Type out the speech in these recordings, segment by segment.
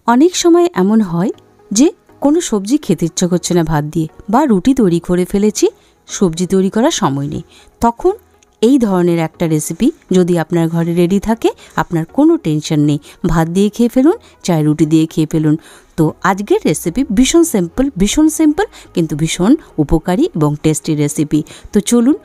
অনেক সময় এমন হয় যে কোনো সবজি খেতে ইচ্ছা করছে না ভাত দিয়ে, বা রুটি তৈরি করে ফেলেছি, সবজি তৈরি করার সময় নেই। তখন এই ধরনের একটা রেসিপি যদি আপনার ঘরে রেডি থাকে, আপনার কোনো টেনশন নেই, ভাত দিয়ে খেয়ে ফেলুন, চাই রুটি দিয়ে খেয়ে ফেলুন। তো আজকের রেসিপি ভীষণ সিম্পল কিন্তু ভীষণ উপকারী এবং টেস্টি রেসিপি। তো চলুন,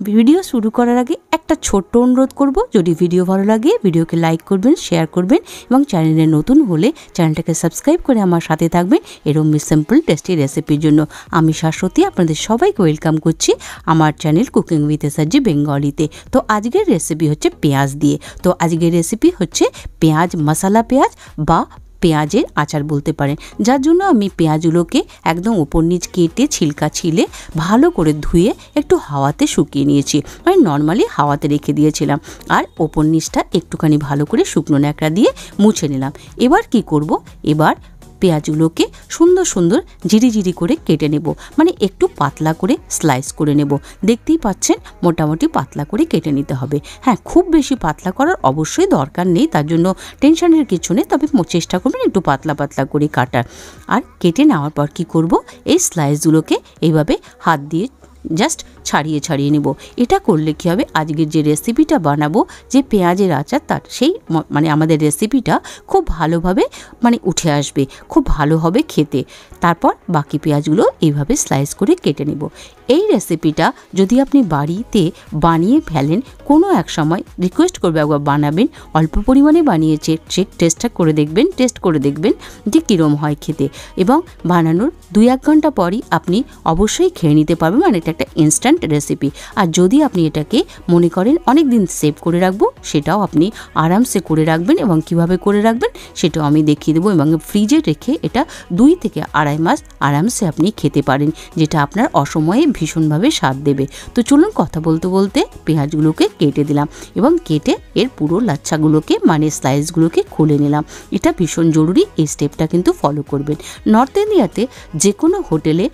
ভিডিও শুরু করার আগে একটা ছোট্ট অনুরোধ করব, যদি ভিডিও ভালো লাগে ভিডিওকে লাইক করবেন, শেয়ার করবেন এবং চ্যানেলে নতুন হলে চ্যানেলটাকে সাবস্ক্রাইব করে আমার সাথে থাকবেন এরকম সিম্পল টেস্টি রেসিপির জন্য। আমি শাশ্বতী আপনাদের সবাইকে ওয়েলকাম করছি আমার চ্যানেল কুকিং উইথ এসআরজি বেঙ্গলিতে। তো আজকের রেসিপি হচ্ছে পেঁয়াজ দিয়ে। তো আজকের রেসিপি হচ্ছে পেঁয়াজ, মশলা পেঁয়াজ বা পেঁয়াজের আচার বলতে পারেন, যার জন্য আমি পেঁয়াজগুলোকে একদম উপর নিচ কেটে ছিলকা ছিলে ভালো করে ধুয়ে একটু হাওয়াতে শুকিয়ে নিয়েছি, মানে নর্মালি হাওয়াতে রেখে দিয়েছিলাম। আর ওপর নিচটা একটুখানি ভালো করে শুকনো ন্যাকড়া দিয়ে মুছে নিলাম। এবার কি করব, এবার পেঁয়াজগুলোকে সুন্দর ঝিরি করে কেটে নেব, মানে একটু পাতলা করে স্লাইস করে নেব। দেখতেই পাচ্ছেন মোটামুটি পাতলা করে কেটে নিতে হবে। হ্যাঁ, খুব বেশি পাতলা করার অবশ্যই দরকার নেই, তার জন্য টেনশনের কিছু নেই, তবে চেষ্টা করবেন একটু পাতলা করে কাটার। আর কেটে নেওয়ার পর কি করব, এই স্লাইসগুলোকে এইভাবে হাত দিয়ে জাস্ট ছাড়িয়ে নেব। এটা করলে কি হবে, আজকের যে রেসিপিটা বানাবো, যে পেঁয়াজের আচার, তার সেই মানে আমাদের রেসিপিটা খুব ভালোভাবে মানে উঠে আসবে, খুব ভালো হবে খেতে। তারপর বাকি পেঁয়াজগুলো এইভাবে স্লাইস করে কেটে নেব। এই রেসিপিটা যদি আপনি বাড়িতে বানিয়ে ফেলেন, কোনো এক সময় রিকোয়েস্ট করবে একবার বানাবেন, অল্প পরিমাণে বানিয়ে টেস্ট করে দেখবেন যে কীরকম হয় খেতে, এবং বানানোর 2-1 ঘন্টা পরই আপনি অবশ্যই খেয়ে নিতে পারবেন, মানে এটা একটা ইনস্ট্যান্ট রেসিপি। আর যদি আপনি এটাকে মনে করেন অনেক দিন সেভ করে রাখবো, সেটাও আপনি আরামসে করে রাখবেন, এবং কিভাবে করে রাখবেন সেটাও আমি দেখিয়ে দেবো। এবং ফ্রিজে রেখে এটা 2 থেকে 2.5 মাস আরামসে আপনি খেতে পারেন, যেটা আপনার অসময়ে ভীষণভাবে স্বাদ দেবে। তো চলুন, কথা বলতে পেঁয়াজগুলোকে কেটে দিলাম এবং কেটে এর পুরো লাচ্ছাগুলোকে মানে স্লাইসগুলোকে খুলে নিলাম। এটা ভীষণ জরুরি, এই স্টেপটা কিন্তু ফলো করবেন। নর্থ ইন্ডিয়াতে যে কোনো হোটেলে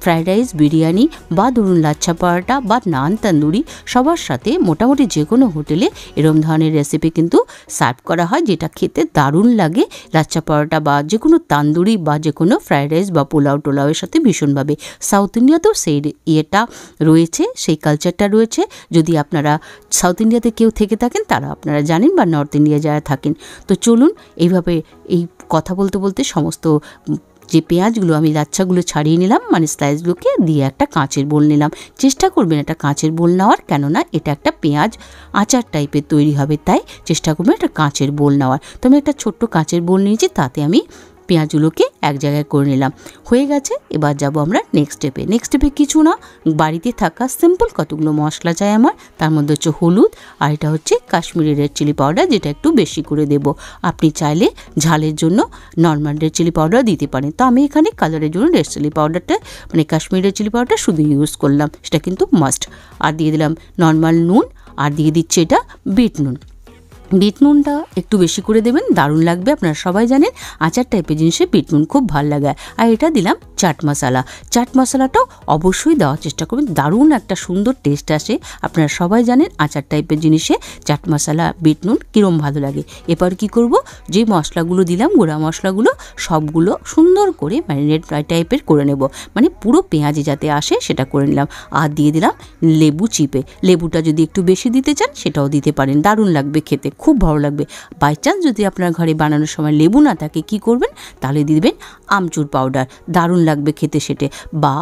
ফ্রাইড রাইস, বিরিয়ানি বা ধরুন লাচ্ছা পরোটা বা নান তন্দুরি, সবার সাথে মোটামুটি যে কোনো হোটেলে এরকম ধরনের রেসিপি কিন্তু সার্ভ করা হয়, যেটা খেতে দারুণ লাগে। লাচ্ছা পরোটা বা যে কোনো তান্দুরি বা যে কোনো ফ্রাইড রাইস বা পোলাওয়ের সাথে ভীষণভাবে। সাউথ ইন্ডিয়াতেও সেই ইয়েটা রয়েছে, সেই কালচারটা রয়েছে। যদি আপনারা সাউথ ইন্ডিয়াতে কেউ থেকে থাকেন তারা আপনারা জানেন, বা নর্থ ইন্ডিয়া যারা থাকেন। তো চলুন, এইভাবে এই কথা বলতে সমস্ত যে পেঁয়াজগুলো আমি লাচ্ছাগুলো ছাড়িয়ে নিলাম, মানে স্লাইসগুলোকে দিয়ে একটা কাঁচের বোল নিলাম। চেষ্টা করবেন একটা কাঁচের বোল নেওয়ার, কেননা এটা একটা পেঁয়াজ আচার টাইপের তৈরি হবে, তাই চেষ্টা করবেন একটা কাঁচের বোল নেওয়ার। তো আমি একটা ছোট্ট কাঁচের বোল নিয়েছি, তাতে আমি পেঁয়াজগুলোকে এক জায়গায় করে নিলাম। হয়ে গেছে, এবার যাব আমরা নেক্সট স্টেপে কিছু না, বাড়িতে থাকা সিম্পল কতগুলো মশলা চাই আমার। তার মধ্যে হচ্ছে হলুদ, আর এটা হচ্ছে কাশ্মীরি রেড চিলি পাউডার, যেটা একটু বেশি করে দেব। আপনি চাইলে ঝালের জন্য নর্মাল রেড চিলি পাউডার দিতে পারেন। তো আমি এখানে কালারের জন্য রেড চিলি পাউডারটা মানে কাশ্মীরি রেড চিলি পাউডার শুধু ইউজ করলাম, সেটা কিন্তু মাস্ট। আর দিয়ে দিলাম নর্মাল নুন, আর দিয়ে দিচ্ছে এটা বিট নুনটা একটু বেশি করে দেবেন, দারুণ লাগবে। আপনারা সবাই জানেন আচার টাইপের জিনিসে বিট নুন খুব ভালো লাগে। আর এটা দিলাম চাট মশলাটাও অবশ্যই দেওয়ার চেষ্টা করবেন, দারুণ একটা সুন্দর টেস্ট আসে। আপনারা সবাই জানেন আচার টাইপের জিনিসে চাট মশলা, বিট নুন কীরকম ভালো লাগে। এবার কি করব, যে মশলাগুলো দিলাম, গুঁড়া মশলাগুলো সবগুলো সুন্দর করে ম্যারিনেট টাইপের করে নেব, মানে পুরো পেঁয়াজে যাতে আসে সেটা করে নিলাম। আর দিয়ে দিলাম লেবু চিপে, লেবুটা যদি একটু বেশি দিতে চান সেটাও দিতে পারেন, দারুণ লাগবে খেতে, খুব ভালো লাগবে। বাই চান্স যদি আপনার ঘরে বানানোর সময় লেবু না থাকে, কি করবেন, তাহলে দিয়ে দেবেন আমচুর পাউডার, দারুণ লাগবে খেতে সেটা। বা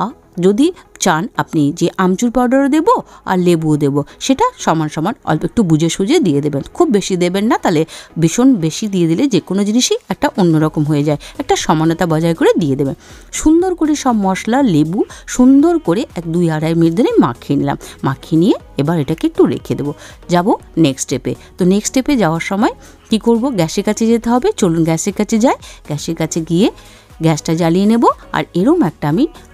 যদি চান আপনি যে আমচুর পাউডারও দেবো আর লেবুও দেবো, সেটা সমান অল্প একটু বুঝে সুঝে দিয়ে দেবেন, খুব বেশি দেবেন না, তাহলে ভীষণ বেশি দিয়ে দিলে যে কোনো জিনিসই একটা অন্যরকম হয়ে যায়। একটা সমানতা বজায় করে দিয়ে দেবেন। সুন্দর করে সব মশলা, লেবু সুন্দর করে 2-2.5 মিনিট ধরে মাখিয়ে নিলাম। মাখিয়ে নিয়ে এবার এটাকে একটু রেখে দেবো। যাব নেক্সট স্টেপে। তো নেক্সট স্টেপে যাওয়ার সময় কি করব, গ্যাসের কাছে যেতে হবে। চলুন গ্যাসের কাছে যাই। গ্যাসের কাছে গিয়ে গ্যাসটা জ্বালিয়ে নেব। আর এরম একটা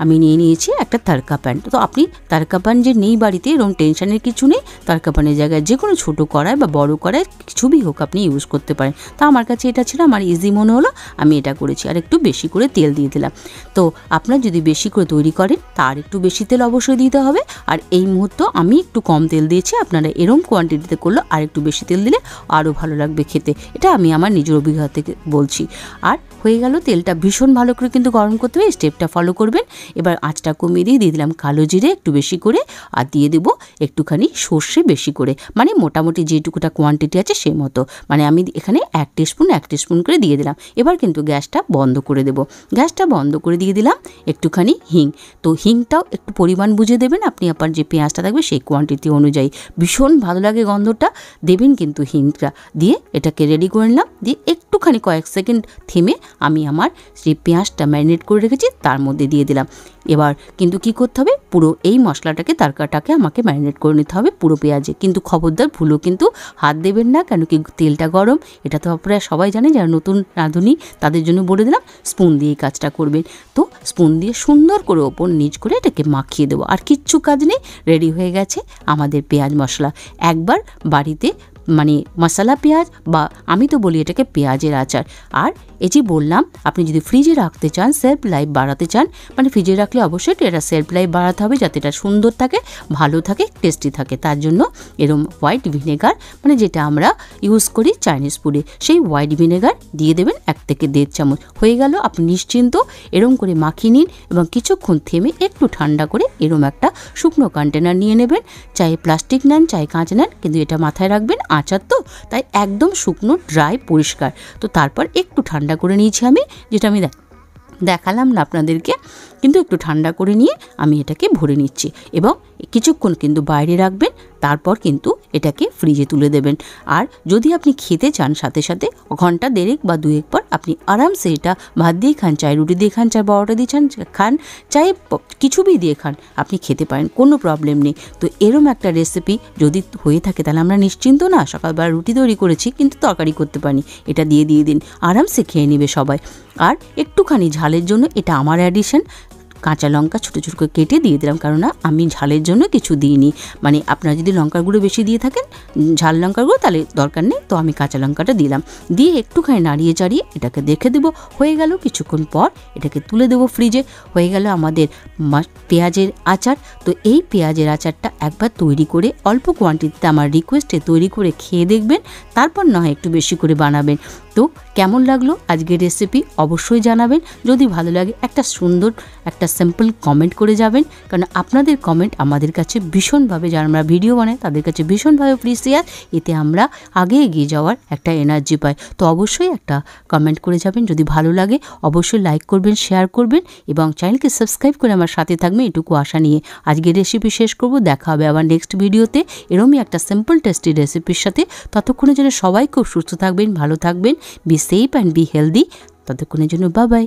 আমি নিয়ে নিয়েছি একটা তারকা প্যান। তো আপনি তারকা প্যান যে নেই বাড়িতে এরম টেনশনের কিছু নেই, তারকা প্যানের জায়গায় যে কোনো ছোটো কড়াই বা বড় কড়াই কিছুই হোক আপনি ইউজ করতে পারেন। তা আমার কাছে এটা ছিল, আমার ইজি মনে হলো, আমি এটা করেছি। আর একটু বেশি করে তেল দিয়ে দিলাম। তো আপনার যদি বেশি করে তৈরি করেন তার একটু বেশি তেল অবশ্যই দিতে হবে। আর এই মুহূর্তে আমি একটু কম তেল দিয়েছি, আপনারা এরম কোয়ান্টিটিতে করলে আর একটু বেশি তেল দিলে আরও ভালো লাগবে খেতে। এটা আমি আমার নিজের অভিজ্ঞতা থেকে বলছি। আর হয়ে গেল, তেলটা ভীষণ ভালো করে কিন্তু গরম করতে হবে, স্টেপটা ফলো করবেন। এবার আঁচটা কমিয়ে দিয়ে দিলাম কালো জিরে একটু বেশি করে, আর দিয়ে দেবো একটুখানি সর্ষে বেশি করে, মানে মোটামুটি যেটুকুটা কোয়ান্টিটি আছে সেই মতো, মানে আমি এখানে 1 টিস্পুন করে দিয়ে দিলাম। এবার কিন্তু গ্যাসটা বন্ধ করে দেব। গ্যাসটা বন্ধ করে দিয়ে দিলাম একটুখানি হিং। তো হিংটাও একটু পরিমাণ বুঝে দেবেন, আপনি আপনার যে পেঁয়াজটা থাকবে সেই কোয়ান্টিটি অনুযায়ী। ভীষণ ভালো লাগে গন্ধটা, দেবেন কিন্তু হিংটা দিয়ে। এটাকে রেডি করে নিলাম, দিয়ে একটুখানি কয়েক সেকেন্ড থেমে আমি আমার যে পেঁয়াজটা ম্যারিনেট করে রেখেছি তার মধ্যে দিয়ে দিলাম। এবার কিন্তু কি করতে হবে, পুরো এই মশলাটাকে তারকাটাকে আমাকে ম্যারিনেট করে নিতে হবে পুরো পেঁয়াজে। কিন্তু খবরদার ভুলো কিন্তু হাত দেবেন না, কেন কি তেলটা গরম। এটা তো আপনারা সবাই জানে, যারা নতুন রাঁধুনি তাদের জন্য বলে দিলাম, স্পুন দিয়ে কাজটা করবেন। তো স্পুন দিয়ে সুন্দর করে ওপর নিচ করে এটাকে মাখিয়ে দেবো। আর কিচ্ছু কাজ নেই, রেডি হয়ে গেছে আমাদের পেঁয়াজ মশলা। একবার বাড়িতে মানে মশলা পেঁয়াজ, বা আমি তো বলি এটাকে পেঁয়াজের আচার। আর এই যে বললাম, আপনি যদি ফ্রিজে রাখতে চান, সেলফ লাইফ বাড়াতে চান, মানে ফ্রিজে রাখলে অবশ্যই এটা সেলফ লাইফ বাড়াতে হবে, যাতে এটা সুন্দর থাকে, ভালো থাকে, টেস্টি থাকে। তার জন্য এরম হোয়াইট ভিনেগার, মানে যেটা আমরা ইউজ করি চাইনিজ ফুডে, সেই হোয়াইট ভিনেগার দিয়ে দেবেন 1 থেকে 1.5 চামচ। হয়ে গেল, আপনি নিশ্চিন্ত এরম করে মাখিয়ে নিন এবং কিছুক্ষণ থেমে একটু ঠান্ডা করে এরম একটা শুকনো কন্টেনার নিয়ে নেবেন। চাই প্লাস্টিক নেন, চাই কাঁচ নেন, কিন্তু এটা মাথায় রাখবেন আচার তো, তাই একদম শুকনো, ড্রাই, পরিষ্কার। তো তারপর একটু ঠান্ডা করে নিয়েছি আমি, যেটা আমি দেখালাম না আপনাদেরকে, কিন্তু একটু ঠান্ডা করে নিয়ে আমি এটাকে ভরে নিচ্ছি এবং কিছুক্ষণ কিন্তু বাইরে রাখবেন। তারপর কিন্তু এটাকে ফ্রিজে তুলে দেবেন। আর যদি আপনি খেতে চান সাথে সাথে ঘন্টা 1.5 বা 2 পর আপনি আরামসে এটা ভাত দিয়ে খান, চাই রুটি দিয়ে খান, চাই পরোটা দিয়ে খান, চাই কিছু বি দিয়ে খান, আপনি খেতে পারেন, কোনো প্রবলেম নেই। তো এরম একটা রেসিপি যদি হয়ে থাকে তাহলে আমরা নিশ্চিন্ত না, সকালবেলা রুটি তৈরি করেছি কিন্তু তরকারি করতে পারিনি, এটা দিয়ে দিন, আরামসে খেয়ে নেবে সবাই। আর একটুখানি ঝালের জন্য এটা আমার অ্যাডিশন, কাঁচা লঙ্কা ছোটো ছোটো করে কেটে দিয়ে দিলাম, কারণ আমি ঝালের জন্য কিছু দিইনি। মানে আপনারা যদি লঙ্কার গুঁড়ো বেশি দিয়ে থাকেন, ঝাল লঙ্কার গুঁড়ো, তাহলে দরকার নেই। তো আমি কাঁচা লঙ্কাটা দিলাম, দিয়ে একটুখানি নাড়িয়ে চাড়িয়ে এটাকে দেখে দেবো। হয়ে গেল, কিছুক্ষণ পর এটাকে তুলে দেবো ফ্রিজে। হয়ে গেল আমাদের পেঁয়াজের আচার। তো এই পেঁয়াজের আচারটা একবার তৈরি করে অল্প কোয়ান্টিটিতে আমার রিকোয়েস্টে তৈরি করে খেয়ে দেখবেন, তারপর না হয় একটু বেশি করে বানাবেন। তো কেমন লাগলো আজকের রেসিপি অবশ্যই জানাবেন। যদি ভালো লাগে একটা সুন্দর একটা সিম্পল কমেন্ট করে যাবেন, কারণ আপনাদের কমেন্ট আমাদের কাছে ভীষণভাবে, যারা আমরা ভিডিও বানাই তাদের কাছে ভীষণভাবে প্রিসিয়াস। এতে আমরা আগে এগিয়ে যাওয়ার একটা এনার্জি পাই। তো অবশ্যই একটা কমেন্ট করে যাবেন। যদি ভালো লাগে অবশ্যই লাইক করবেন, শেয়ার করবেন এবং চ্যানেলকে সাবস্ক্রাইব করে আমার সাথে থাকবেন, এটুকু আশা নিয়ে আজকের রেসিপি শেষ করব। দেখা হবে আবার নেক্সট ভিডিওতে এরমই একটা সিম্পল টেস্টি রেসিপির সাথে। ততক্ষণের জন্য সবাই খুব সুস্থ থাকবেন, ভালো থাকবেন, be safe and be healthy. ততক্ষণের জন্য বাই বাই।